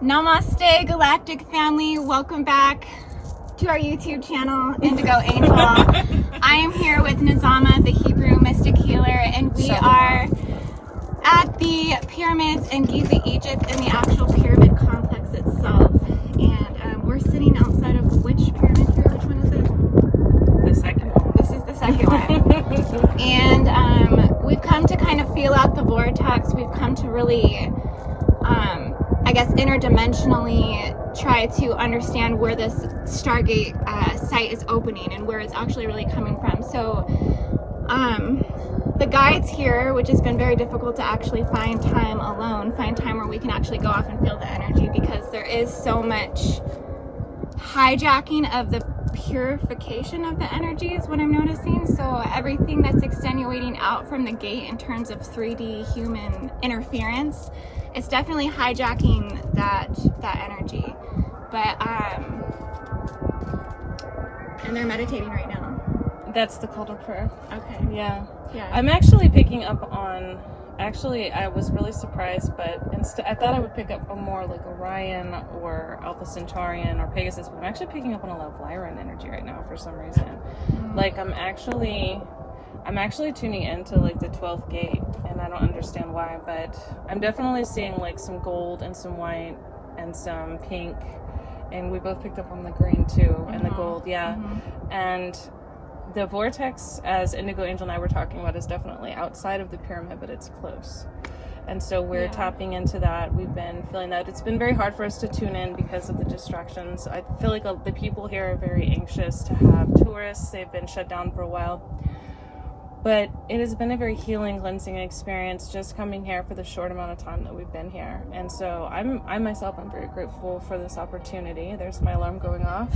Namaste, Galactic family. Welcome back to our YouTube channel, Indigo Angel. I am here with Nazama, the Hebrew mystic healer, and we are at the pyramids in Giza, Egypt, in the actual pyramid complex itself. And we're sitting outside of which pyramid here? Which one is it? The second one. This is the second one. And we've come to kind of feel out the vortex. We've come to really I guess interdimensionally try to understand where this Stargate site is opening and where it's actually really coming from. So the guides here, which has been very difficult to actually find time alone, find time where we can actually go off and feel the energy, because there is so much hijacking of the purification of the energy is what I'm noticing. So everything that's extenuating out from the gate in terms of 3D human interference, it's definitely hijacking that energy. But and they're meditating right now. That's the call to prayer. Okay. Yeah. Yeah. I'm actually picking up on, I was really surprised, but I thought I would pick up on more like Orion or Alpha Centaurian or Pegasus, but I'm actually picking up on a lot of Lyran energy right now for some reason. Like I'm actually tuning into like the 12th gate, and I don't understand why, but I'm definitely seeing like some gold and some white and some pink, and we both picked up on the green too, and the gold, and the vortex, as Indigo Angel and I were talking about, is definitely outside of the pyramid, but it's close. And so we're tapping into that. We've been feeling that. It's been very hard for us to tune in because of the distractions. I feel like the people here are very anxious to have tourists. They've been shut down for a while. But it has been a very healing, cleansing experience just coming here for the short amount of time that we've been here. And so I myself am very grateful for this opportunity. There's my alarm going off.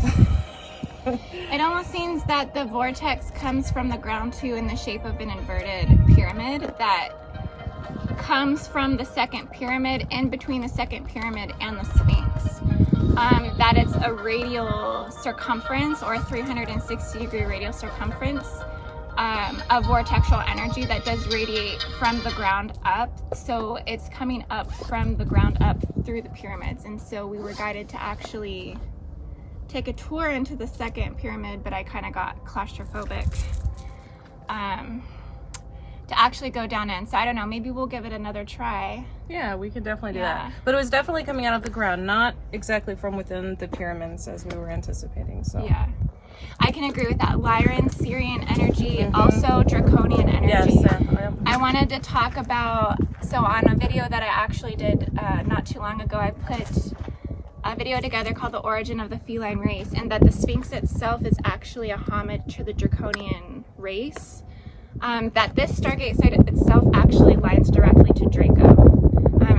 It almost seems that the vortex comes from the ground too, in the shape of an inverted pyramid that comes from the second pyramid, in between the second pyramid and the Sphinx. That it's a radial circumference, or a 360-degree radial circumference of vortexual energy that does radiate from the ground up. So it's coming up from the ground up through the pyramids. And so we were guided to actually take a tour into the second pyramid, but I kind of got claustrophobic to actually go down in. So I don't know, maybe we'll give it another try. Yeah, we could definitely do that. But it was definitely coming out of the ground, not exactly from within the pyramids as we were anticipating. So yeah, I can agree with that. Lyran, Syrian energy, also draconian energy. Yes, I wanted to talk about, so on a video that I actually did not too long ago, I put a video together called The Origin of the Feline Race, and that the Sphinx itself is actually a homage to the draconian race. That this Stargate site itself actually lines directly to Draco.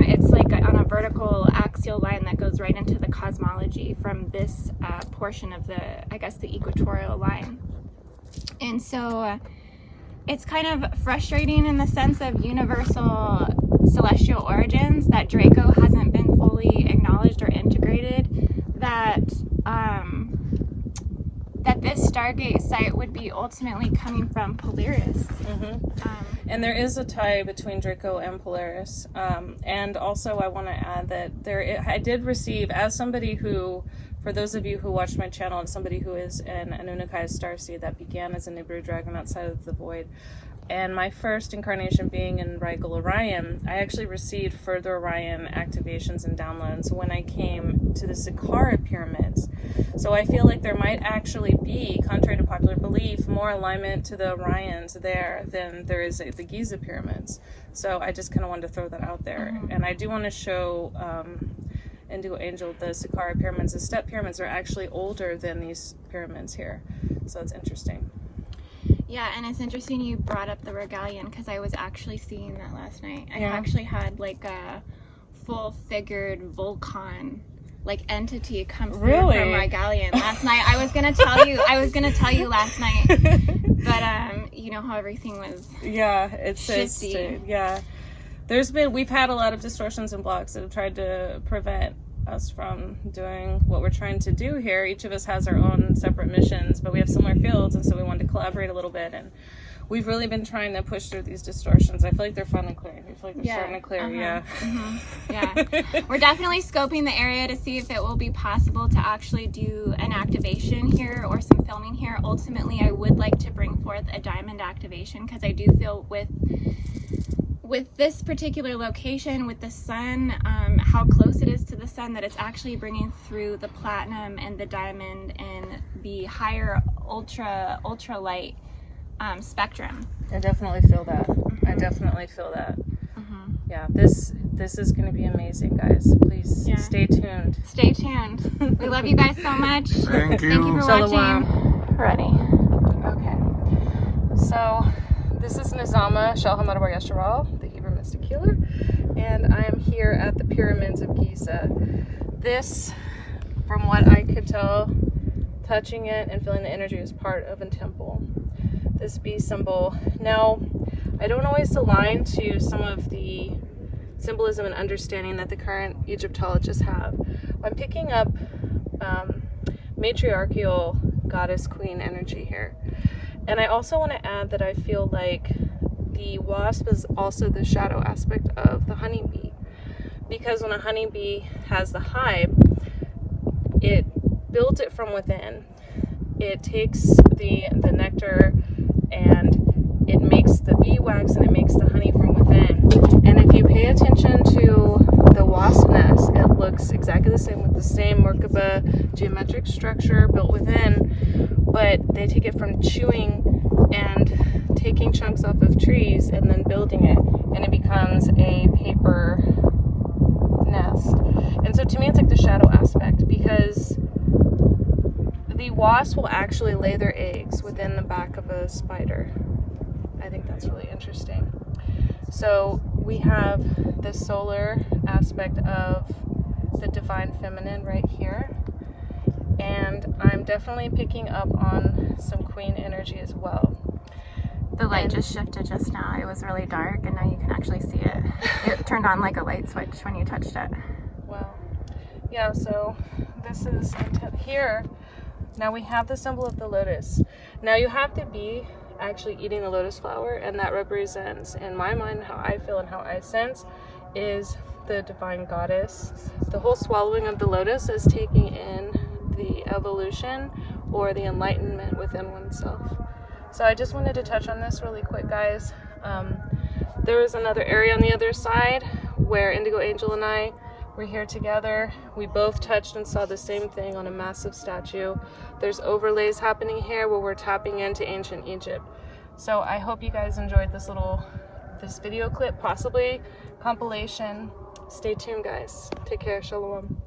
It's like on a vertical axial line that goes right into the cosmology from this portion of the, I guess, the equatorial line. And so it's kind of frustrating in the sense of universal celestial origins that Draco hasn't been fully acknowledged or integrated, that that this Stargate site would be ultimately coming from Polaris. And there is a tie between Draco and Polaris. And also I want to add that I did receive, as somebody who, for those of you who watched my channel, as somebody who is an Anunnaki starseed that began as a Nibiru dragon outside of the void, and my first incarnation being in Rigel Orion, I actually received further Orion activations and downloads when I came to the Saqqara pyramids. So I feel like there might actually be, contrary to popular belief, more alignment to the Orions there than there is at the Giza pyramids. So I just kind of wanted to throw that out there. And I do want to show Indigo Angel the Saqqara pyramids. The step pyramids are actually older than these pyramids here. So it's interesting. Yeah, and it's interesting you brought up the Regalian, because I was actually seeing that last night. I actually had like a full-figured Volcan like entity come through from Regalian last night. I was gonna tell you last night, but you know how everything was shifty. We've had a lot of distortions and blocks that have tried to prevent us from doing what we're trying to do here. Each of us has our own separate missions, but we have similar fields, and so we wanted to collaborate a little bit. And we've really been trying to push through these distortions. I feel like they're finally clearing. I feel like they're starting to clear. Yeah. Yeah. We're definitely scoping the area to see if it will be possible to actually do an activation here or some filming here. Ultimately, I would like to bring forth a diamond activation because I do feel with this particular location, with the sun, how close it is to the sun, that it's actually bringing through the platinum and the diamond and the higher ultra light spectrum. I definitely feel that. I definitely feel that. Yeah, this is going to be amazing, guys. Please stay tuned. Stay tuned. We love you guys so much. Thank you. Thank you for Shalom. watching. Ready. Okay. So, this is Nazama, Shalhamad Bar Yasharal, the Hebrew mystic healer, and I am here at the pyramids of Giza. This, from what I could tell, touching it and feeling the energy, is part of a temple. This bee symbol. Now, I don't always align to some of the symbolism and understanding that the current Egyptologists have. I'm picking up matriarchal goddess queen energy here. And I also want to add that I feel like the wasp is also the shadow aspect of the honeybee. Because when a honeybee has the hive, it builds it from within. It takes the nectar and it makes the bee wax and it makes the honey from within. And if you pay attention to the wasp nest, it looks exactly the same with the same Merkaba geometric structure built within, but they take it from chewing and taking chunks off of trees and then building it, and it becomes a paper nest. And so to me it's like the shadow aspect, because the wasp will actually lay their eggs within the back of a spider. I think that's really interesting. So we have the solar aspect of the divine feminine right here, and I'm definitely picking up on some queen energy as well. The light just shifted just now. It was really dark and now you can actually see it. It turned on like a light switch when you touched it. Wow. Yeah, so this is here. Now we have the symbol of the lotus. Now you have the bee actually eating the lotus flower, and that represents, in my mind, how I feel and how I sense is the divine goddess. The whole swallowing of the lotus is taking in the evolution or the enlightenment within oneself. So I just wanted to touch on this really quick, guys. There is another area on the other side where Indigo Angel and I were here together. We both touched and saw the same thing on a massive statue. There's overlays happening here where we're tapping into ancient Egypt. So I hope you guys enjoyed this video clip, possibly compilation. Stay tuned, guys. Take care. Shalom.